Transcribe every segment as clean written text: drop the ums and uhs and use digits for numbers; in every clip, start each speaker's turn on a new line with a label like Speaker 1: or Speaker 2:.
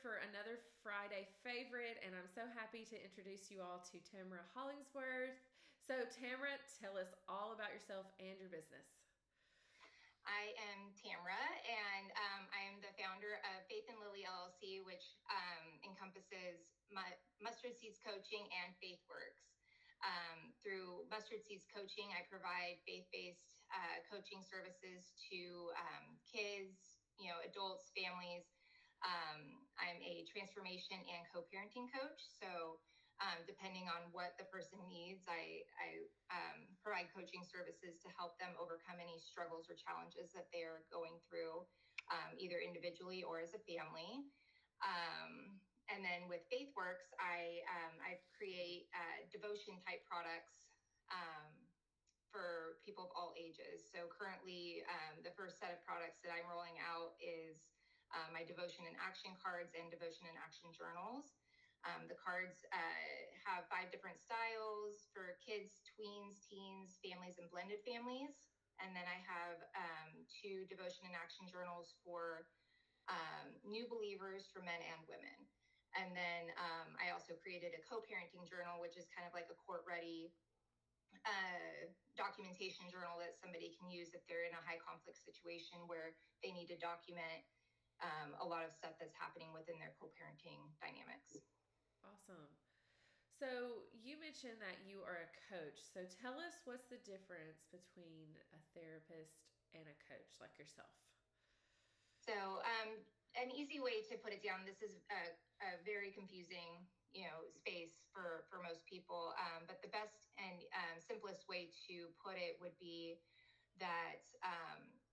Speaker 1: for another Friday favorite, and I'm so happy to introduce you all to Tamra Hollingsworth. So, Tamra, tell us all about yourself and your business.
Speaker 2: I am Tamra, and I am the founder of Faith and Lily LLC, which encompasses Mustard Seeds Coaching and FaithWorks. Through Mustard Seeds Coaching, I provide faith-based coaching services to kids, adults, families. I'm a transformation and co-parenting coach. So depending on what the person needs, I provide coaching services to help them overcome any struggles or challenges that they are going through, either individually or as a family. And then with FaithWorks, I create devotion type products for people of all ages. So currently, the first set of products that I'm rolling out is my devotion and action cards and devotion and action journals. The cards have 5 different styles for kids, tweens, teens, families, and blended families. And then I have 2 devotion and action journals for new believers, for men and women. And then I also created a co-parenting journal, which is kind of like a court-ready documentation journal that somebody can use if they're in a high conflict situation where they need to document a lot of stuff that's happening within their co-parenting dynamics.
Speaker 1: Awesome. So, you mentioned that you are a coach. So, tell us what's the difference between a therapist and a coach like yourself?
Speaker 2: So an easy way to put it down, this is a very confusing, space for most people. But the best and simplest way to put it would be that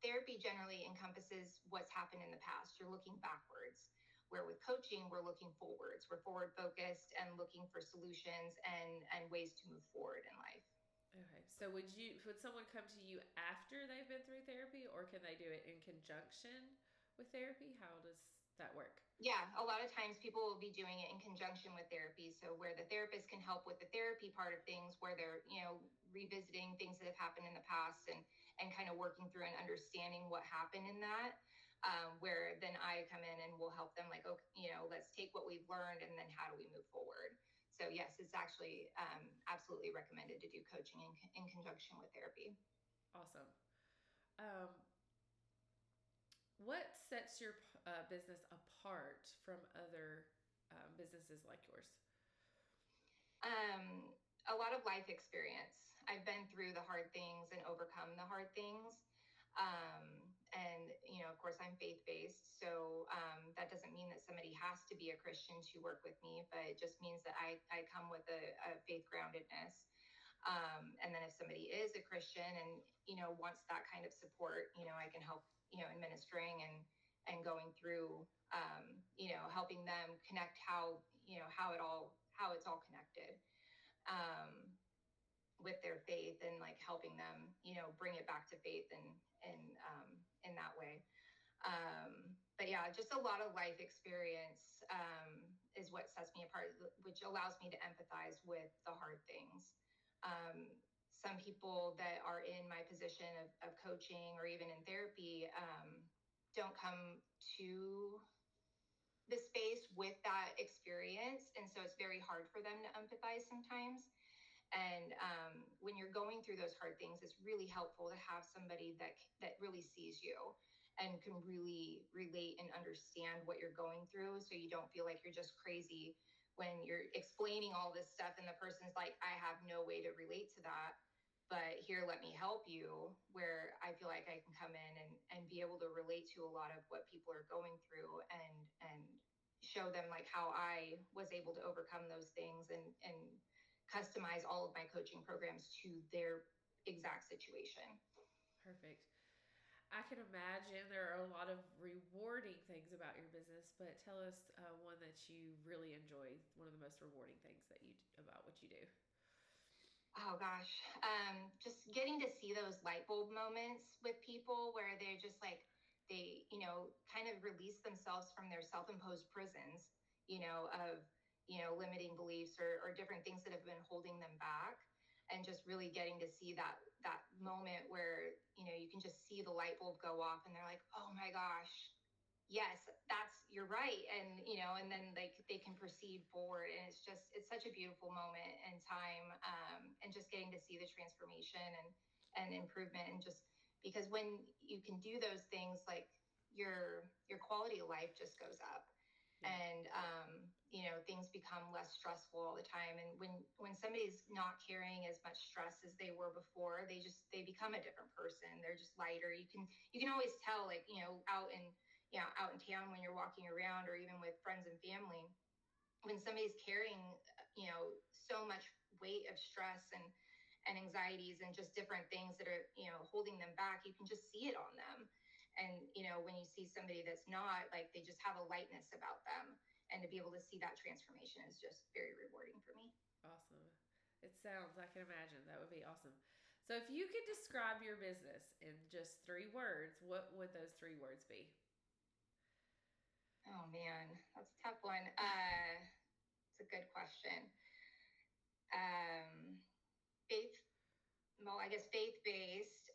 Speaker 2: therapy generally encompasses what's happened in the past. You're looking backwards, where with coaching, we're looking forwards. We're forward focused and looking for solutions and ways to move forward in life.
Speaker 1: Okay. So, would someone come to you after they've been through therapy, or can they do it in conjunction with therapy? How does that work?
Speaker 2: Yeah, a lot of times people will be doing it in conjunction with therapy. So where the therapist can help with the therapy part of things, where they're, revisiting things that have happened in the past and kind of working through and understanding what happened in that. Where then I come in and will help them like, okay, let's take what we've learned and then how do we move forward? So yes, it's actually absolutely recommended to do coaching in conjunction with therapy.
Speaker 1: Awesome. Um, what sets your business apart from other businesses like yours?
Speaker 2: A lot of life experience. I've been through the hard things and overcome the hard things. And, of course, I'm faith-based. So that doesn't mean that somebody has to be a Christian to work with me, but it just means that I come with a faith groundedness. And then if somebody is a Christian and, wants that kind of support, I can help, in ministering and going through, helping them connect how it's all connected with their faith and like helping them, bring it back to faith and in that way. But yeah, just a lot of life experience is what sets me apart, which allows me to empathize with the hard things. Some people that are in my position of coaching or even in therapy don't come to the space with that experience. And so it's very hard for them to empathize sometimes. And when you're going through those hard things, it's really helpful to have somebody that really sees you and can really relate and understand what you're going through. So you don't feel like you're just crazy when you're explaining all this stuff and the person's like, I have no way to relate to that. But here, let me help you, where I feel like I can come in and be able to relate to a lot of what people are going through and show them like how I was able to overcome those things and customize all of my coaching programs to their exact situation.
Speaker 1: Perfect. I can imagine there are a lot of rewarding things about your business, but tell us one that you really enjoy, one of the most rewarding things about what you do.
Speaker 2: Oh gosh, just getting to see those light bulb moments with people where they're just like, they, kind of release themselves from their self-imposed prisons, of, limiting beliefs or different things that have been holding them back. And just really getting to see that moment where, you can just see the light bulb go off and they're like, oh my gosh, yes, you're right. And, and then like they can proceed forward. And it's such a beautiful moment in time. And just getting to see the transformation and improvement. And just because when you can do those things, like your quality of life just goes up.
Speaker 1: Yeah.
Speaker 2: And things become less stressful all the time. And when somebody's not carrying as much stress as they were before, they become a different person. They're just lighter. You can always tell, like, out in town when you're walking around, or even with friends and family, when somebody's carrying so much weight of stress and anxieties and just different things that are holding them back. You can just see it on them. And when you see somebody that's not, like, they just have a lightness about them, and to be able to see that transformation is just very rewarding for me.
Speaker 1: Awesome. It sounds, I can imagine that would be awesome. So if you could describe your business in just 3 words, what would those 3 words be?
Speaker 2: Oh man, that's a tough one. It's a good question. um Faith, well, I guess faith based.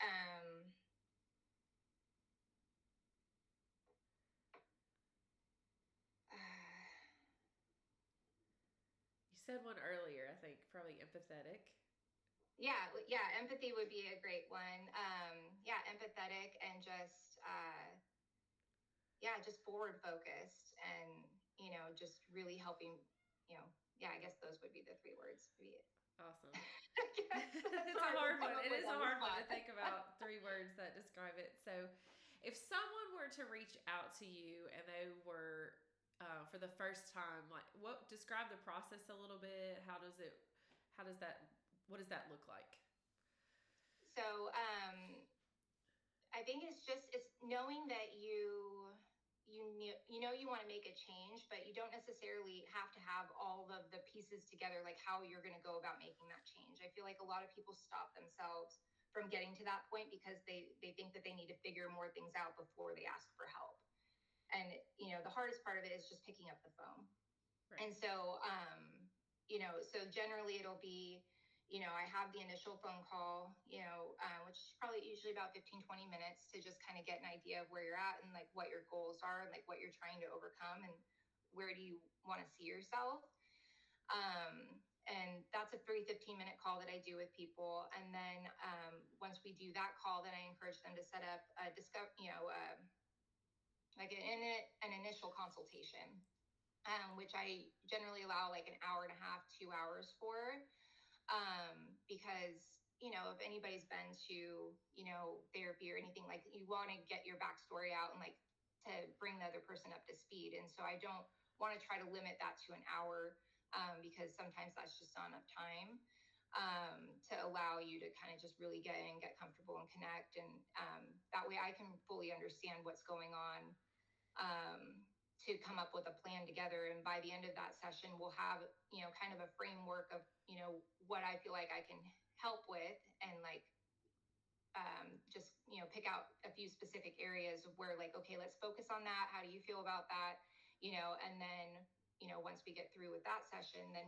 Speaker 1: You said one earlier, I think, probably empathetic.
Speaker 2: Yeah, empathy would be a great one. Yeah, empathetic, and just forward focused, and just really helping. Yeah, I guess those would be the 3 words.
Speaker 1: Awesome.
Speaker 2: I guess that's
Speaker 1: It's a
Speaker 2: hard to
Speaker 1: hard
Speaker 2: come
Speaker 1: one.
Speaker 2: up
Speaker 1: It
Speaker 2: with
Speaker 1: is a
Speaker 2: on the
Speaker 1: hard one to
Speaker 2: spot.
Speaker 1: think about 3 words that describe it. So, if someone were to reach out to you and they were for the first time, like, what describe the process a little bit? How does it? How does that? What does that look like?
Speaker 2: So I think it's knowing that you want to make a change, but you don't necessarily have to have all of the pieces together, like how you're going to go about making that change. I feel like a lot of people stop themselves from getting to that point because they think that they need to figure more things out before they ask for help. And the hardest part of it is just picking up the phone.
Speaker 1: Right.
Speaker 2: And so so generally it'll be, I have the initial phone call, which is probably usually about 15-20 minutes, to just kind of get an idea of where you're at, and like what your goals are, and like what you're trying to overcome, and where do you want to see yourself. And that's a free 15-minute call that I do with people. And then once we do that call, then I encourage them to set up a like an initial consultation, which I generally allow like an hour and a half, 2 hours for, because if anybody's been to therapy or anything, like, you want to get your backstory out, and like to bring the other person up to speed. And so I don't want to try to limit that to an hour, because sometimes that's just not enough time, to allow you to kind of just really get in, get comfortable, and connect. And that way I can fully understand what's going on, to come up with a plan together. And by the end of that session, we'll have, kind of a framework of, what I feel like I can help with, and like, just, pick out a few specific areas of where, like, okay, let's focus on that. How do you feel about that? And then, once we get through with that session, then,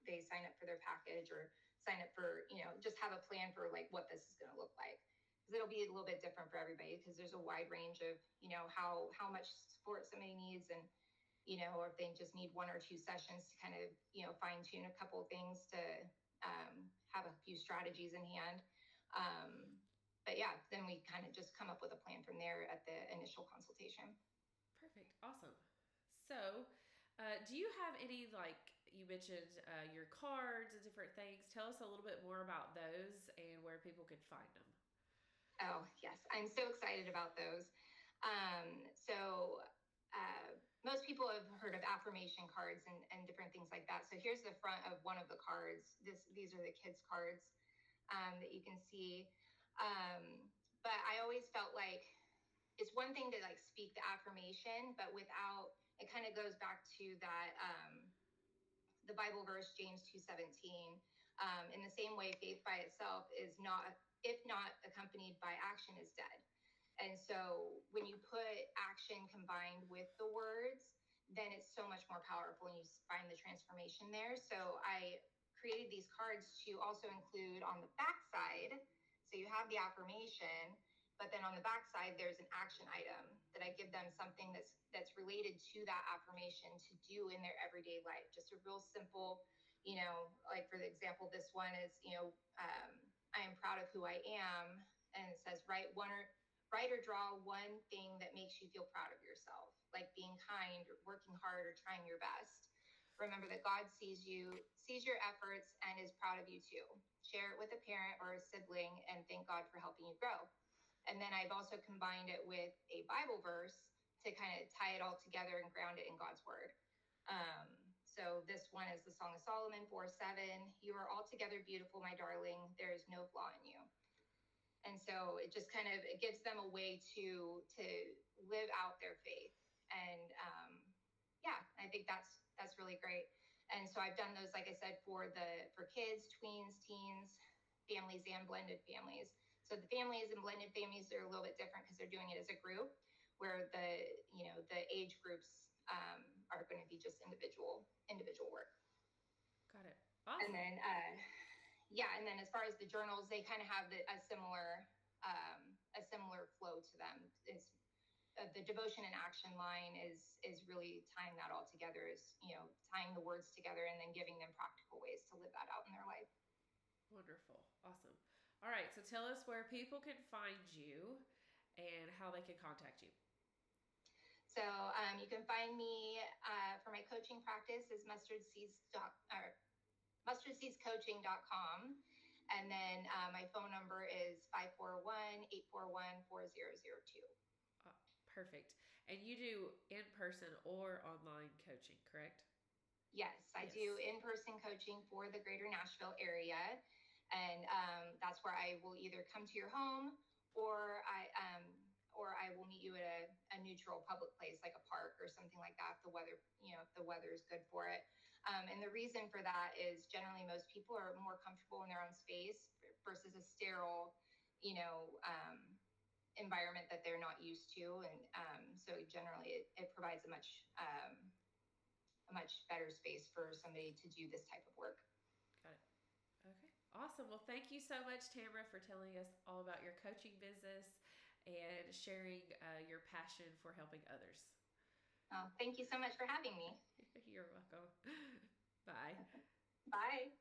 Speaker 2: they sign up for their package, or sign up for, just have a plan for like what this is going to look like. Because it'll be a little bit different for everybody, because there's a wide range of, how much support somebody needs, and, or if they just need 1 or 2 sessions to kind of, fine tune a couple of things, to have a few strategies in hand. But yeah, then we kind of just come up with a plan from there at the initial consultation.
Speaker 1: Perfect. Awesome. So, do you have any, like you mentioned, your cards and different things? Tell us a little bit more about those and where people can find them.
Speaker 2: Oh, yes. I'm so excited about those. So most people have heard of affirmation cards and different things like that. So here's the front of one of the cards. These are the kids' cards, that you can see. But I always felt like it's one thing to like speak the affirmation, but without, it kind of goes back to that, the Bible verse, James 2:17. In the same way, faith by itself is not, if not accompanied by action, is dead. And so when you put action combined with the words, then it's so much more powerful, and you find the transformation there. So I created these cards to also include on the back side. So you have the affirmation, but then on the back side, there's an action item that I give them, something related to that affirmation to do in their everyday life. Just a real simple, like for the example, this one is, I am proud of who I am. And it says, write or draw one thing that makes you feel proud of yourself, like being kind or working hard or trying your best. Remember that God sees your efforts, and is proud of you too. Share it with a parent or a sibling and thank God for helping you grow. And then I've also combined it with a Bible verse to kind of tie it all together and ground it in God's word. So this one is the Song of Solomon 4:7. You are altogether beautiful, my darling. There is no flaw in you. And so it just kind of, it gives them a way to live out their faith. And yeah, I think that's really great. And so I've done those, like I said, for kids, tweens, teens, families, and blended families. So the families and blended families are a little bit different because they're doing it as a group, where the age groups are going to be just individual work.
Speaker 1: Got it. Awesome.
Speaker 2: And then and then as far as the journals, they kind of have a similar flow to them. It's the devotion and action line is really tying that all together, is tying the words together and then giving them practical ways to live that out in their life.
Speaker 1: Wonderful. Awesome. All right, so tell us where people can find you and how they can contact you.
Speaker 2: So you can find me for my coaching practice is mustardseedscoaching.com. And then my phone number is 541-841-4002.
Speaker 1: Perfect. And you do in-person or online coaching, correct?
Speaker 2: Yes, I do in-person coaching for the greater Nashville area. And that's where I will either come to your home or I will meet you at a neutral public place like a park or something like that if the weather is good for it. And the reason for that is generally most people are more comfortable in their own space versus a sterile, environment that they're not used to. And so generally it provides a much better space for somebody to do this type of work.
Speaker 1: Got it. Okay. Awesome. Well, thank you so much, Tamra, for telling us all about your coaching business and sharing your passion for helping others.
Speaker 2: Oh, thank you so much for having me.
Speaker 1: You're welcome. Bye.
Speaker 2: Bye.